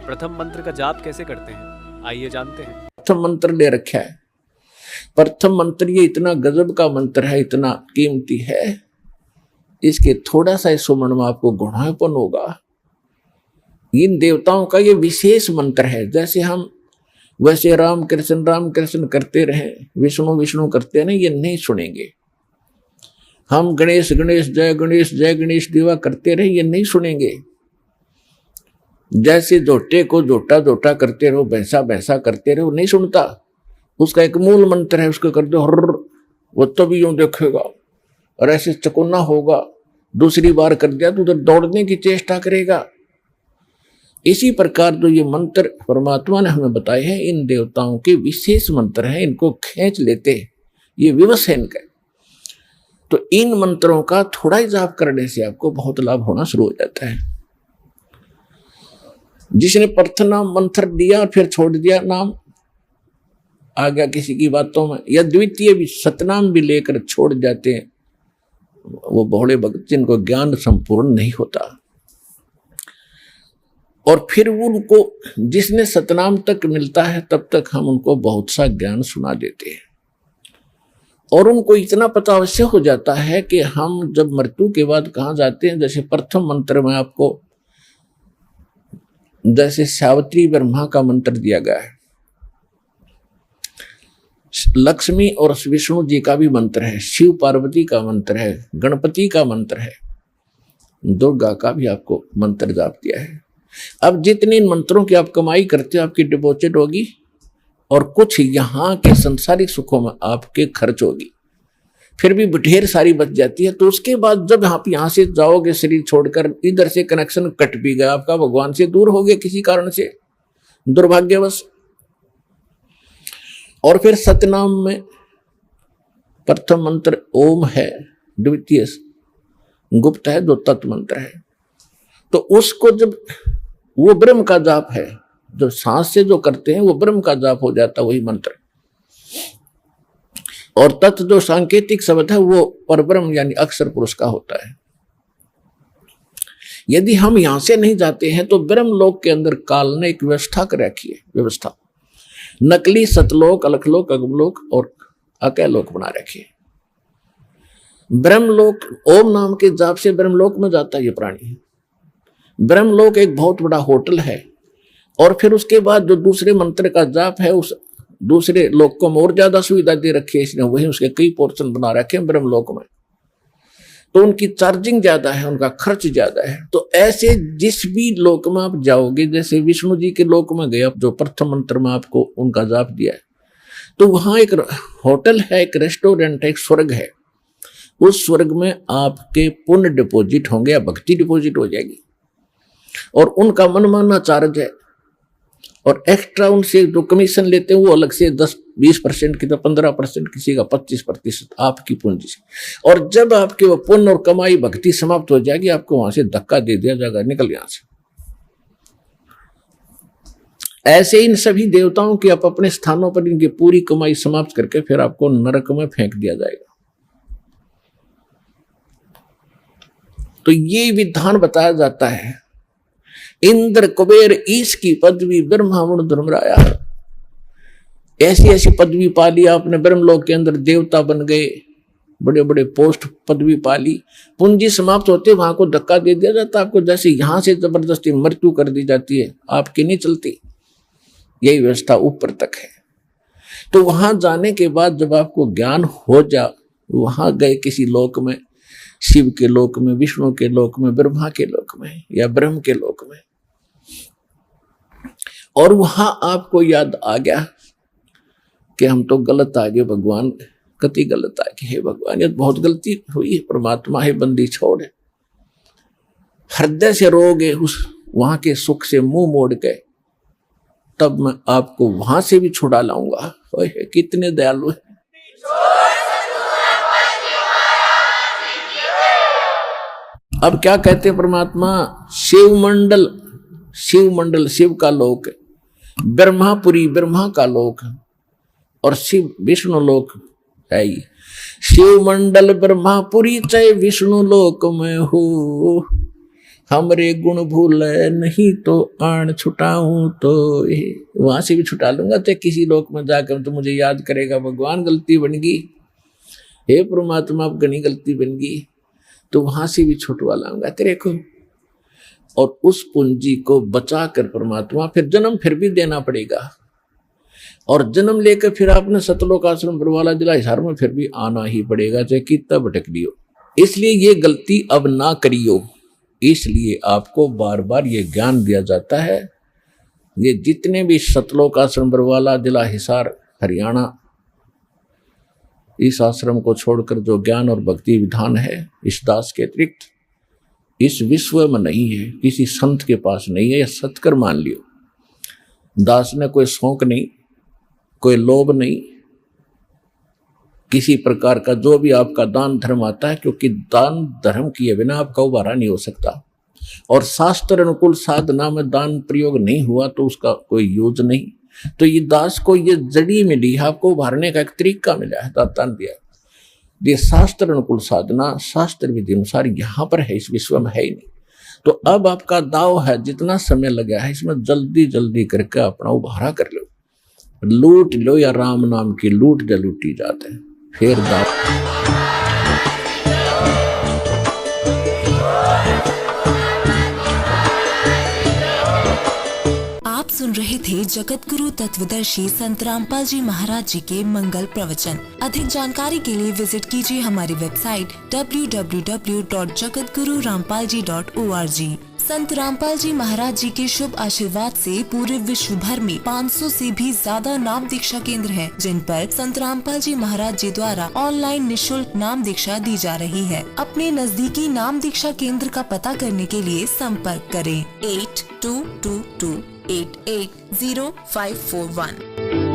प्रथम मंत्र का जाप कैसे करते हैं, आइए जानते हैं। प्रथम मंत्र ले रखा है। प्रथम मंत्र ये इतना गजब का मंत्र है, इतना कीमती है, इसके थोड़ा सा सुमन में आपको गुणापन होगा। इन देवताओं का ये विशेष मंत्र है। जैसे हम वैसे राम कृष्ण करते रहे, विष्णु विष्णु करते रहे, ये नहीं सुनेंगे। हम गणेश गणेश जय गणेश देवा करते रहे, ये नहीं सुनेंगे। जैसे जोटे को जोटा जोटा करते रहो, भैंसा भैंसा करते रहो, नहीं सुनता। उसका एक मूल मंत्र है, उसको कर दो हर, वो तो भी यूं देखेगा और ऐसे चकोना होगा। दूसरी बार कर दिया तो उधर दौड़ने की चेष्टा करेगा। इसी प्रकार जो ये मंत्र परमात्मा ने हमें बताए हैं, इन देवताओं के विशेष मंत्र हैं, इनको खींच लेते, ये विवश है इनका। तो इन मंत्रों का थोड़ा ही जाप करने से आपको बहुत लाभ होना शुरू हो जाता है। जिसने प्रथम मंत्र दिया और फिर छोड़ दिया, नाम आ गया किसी की बातों में, या द्वितीय भी सतनाम भी लेकर छोड़ जाते हैं, वो बहुड़े भक्त जिनको ज्ञान संपूर्ण नहीं होता। और फिर उनको जिसने सतनाम तक मिलता है, तब तक हम उनको बहुत सा ज्ञान सुना देते हैं। और उनको इतना पता अवश्य हो जाता है कि हम जब मृत्यु के बाद कहाँ जाते हैं। जैसे प्रथम मंत्र में आपको जैसे सावित्री ब्रह्मा का मंत्र दिया गया है, लक्ष्मी और विष्णु जी का भी मंत्र है, शिव पार्वती का मंत्र है, गणपति का मंत्र है, दुर्गा का भी आपको मंत्र जाप दिया है। अब जितने इन मंत्रों की आप कमाई करते हो, आपकी डिपॉजिट होगी और कुछ यहाँ के संसारिक सुखों में आपके खर्च होगी, फिर भी ढेर सारी बच जाती है। तो उसके बाद जब आप यहाँ से जाओगे, शरीर छोड़कर, इधर से कनेक्शन कट भी गया आपका, भगवान से दूर हो गए किसी कारण से, दुर्भाग्यवश। और फिर सतनाम में प्रथम मंत्र ओम है, द्वितीय गुप्त है, जो तत्व मंत्र है। तो उसको जब वो ब्रह्म का जाप है, जो सांस से जो करते हैं वो ब्रह्म का जाप हो जाता है, वही मंत्र। और तत्व जो सांकेतिक शब्द है वो परब्रह्म यानी अक्षर पुरुष का होता है। यदि हम यहां से नहीं जाते हैं तो ब्रह्म लोक के अंदर काल ने एक व्यवस्था कर रखी है, व्यवस्था नकली सतलोक, अलखलोक, अगमलोक और अकैलोक बना रखी है। ब्रह्मलोक ओम नाम के जाप से ब्रह्मलोक में जाता है ये प्राणी। ब्रह्मलोक एक बहुत बड़ा होटल है। और फिर उसके बाद जो दूसरे मंत्र का जाप है, उस दूसरे लोक को और ज्यादा सुविधा दे रखी है इसने, वही उसके कई पोर्शन बना रखे हैं ब्रह्मलोक में। तो उनकी चार्जिंग ज्यादा है, उनका खर्च ज्यादा है। तो ऐसे जिस भी लोक में आप जाओगे, जैसे विष्णु जी के लोक में गए, जो प्रथम मंत्र में आपको उनका जाप दिया है, तो वहां एक होटल है, एक रेस्टोरेंट है, एक स्वर्ग है। उस स्वर्ग में आपके पुण्य डिपॉजिट होंगे या भक्ति डिपॉजिट हो जाएगी। और उनका मनमाना चार्ज है। और एक्स्ट्रा उनसे जो कमीशन लेते हैं वो अलग से 10-20% की, तो 15%, किसी का 25% आपकी पूंजी से। और जब आपके वो पुण्य और कमाई भक्ति समाप्त हो जाएगी, आपको वहां से धक्का दे दिया जाएगा, निकल यहां से। ऐसे इन सभी देवताओं की आप अपने स्थानों पर इनकी पूरी कमाई समाप्त करके फिर आपको नरक में फेंक दिया जाएगा। तो ये विधान बताया जाता है। इंद्र कुबेर ईश की पदवी ब्रह्मावण धर्मराया, ऐसी ऐसी पदवी पाली आपने, ब्रह्मलोक के अंदर देवता बन गए, बड़े बड़े पोस्ट पदवी पाली, पूंजी समाप्त होते वहां को धक्का दे दिया जाता आपको। जैसे यहां से जबरदस्ती मृत्यु कर दी जाती है, आपकी नहीं चलती। यही व्यवस्था ऊपर तक है। तो वहां जाने के बाद जब आपको ज्ञान हो जा, वहां गए किसी लोक में, शिव के लोक में, विष्णु के लोक में, ब्रह्मा के लोक में या ब्रह्म के लोक में, और वहां आपको याद आ गया कि हम तो गलत आ गए भगवान, कति गलत आ गए, हे भगवान ये बहुत गलती हुई है, परमात्मा है बंदी छोड़, हृदय से रोगे, उस वहां के सुख से मुंह मोड़ गए, तब मैं आपको वहां से भी छुड़ा लाऊंगा। कितने दयालु है। अब क्या कहते हैं परमात्मा, शिवमंडल, शिवमंडल शिव का लोक, ब्रह्मापुरी ब्रह्मा का लोक, और शिव विष्णु लोक है। शिवमंडल ब्रह्मापुरी चाहे विष्णु लोक में हो, हमरे गुण भूल नहीं तो आण छुटाऊं तो वहां से भी छुटा लूंगा। तो किसी लोक में जाकर तो मुझे याद करेगा, भगवान गलती बन गई, हे परमात्मा अब घनी गलती बन गई, तो वहां से भी छुटवा लाऊंगा तेरे को। और उस पूंजी को बचा कर परमात्मा फिर जन्म फिर भी देना पड़ेगा, और जन्म लेकर फिर आपने सतलोक आश्रम बरवाला जिला हिसार में फिर भी आना ही पड़ेगा, चाहे कितना भटक लियो। इसलिए ये गलती अब ना करियो, इसलिए आपको बार बार ये ज्ञान दिया जाता है। ये जितने भी सतलोक आश्रम बरवाला जिला हिसार हरियाणा, इस आश्रम को छोड़कर जो ज्ञान और भक्ति विधान है इस दास के अतिरिक्त इस विश्व में नहीं है, किसी संत के पास नहीं है। यह सत्कर मान लियो। दास ने कोई शौक नहीं, कोई लोभ नहीं, किसी प्रकार का जो भी आपका दान धर्म आता है, क्योंकि दान धर्म किए बिना आपका उबारा नहीं हो सकता। और शास्त्र अनुकूल साधना में दान प्रयोग नहीं हुआ तो उसका कोई यूज नहीं। तो ये दास को ये जड़ी मिली है, आपको उभारने का एक तरीका मिला है, दाता ने दिया। ये शास्त्र अनुकूल साधना शास्त्र विधि अनुसार यहाँ पर है, इस विश्व में है ही नहीं। तो अब आपका दाव है, जितना समय लगा है इसमें जल्दी जल्दी करके अपना उभारा कर लो, लूट लो, या राम नाम की लूट जो लूटी जाते हैं फिर दाव। सुन रहे थे जगत गुरु तत्वदर्शी संत रामपाल जी महाराज जी के मंगल प्रवचन। अधिक जानकारी के लिए विजिट कीजिए हमारी वेबसाइट www.jagatgururampalji.org। संत रामपाल जी महाराज जी के शुभ आशीर्वाद से पूरे विश्व भर में 500 से भी ज्यादा नाम दीक्षा केंद्र हैं, जिन पर संत रामपाल जी महाराज जी द्वारा ऑनलाइन निशुल्क नाम दीक्षा दी जा रही है। अपने नजदीकी नाम दीक्षा केंद्र का पता करने के लिए संपर्क करें 8222 880541।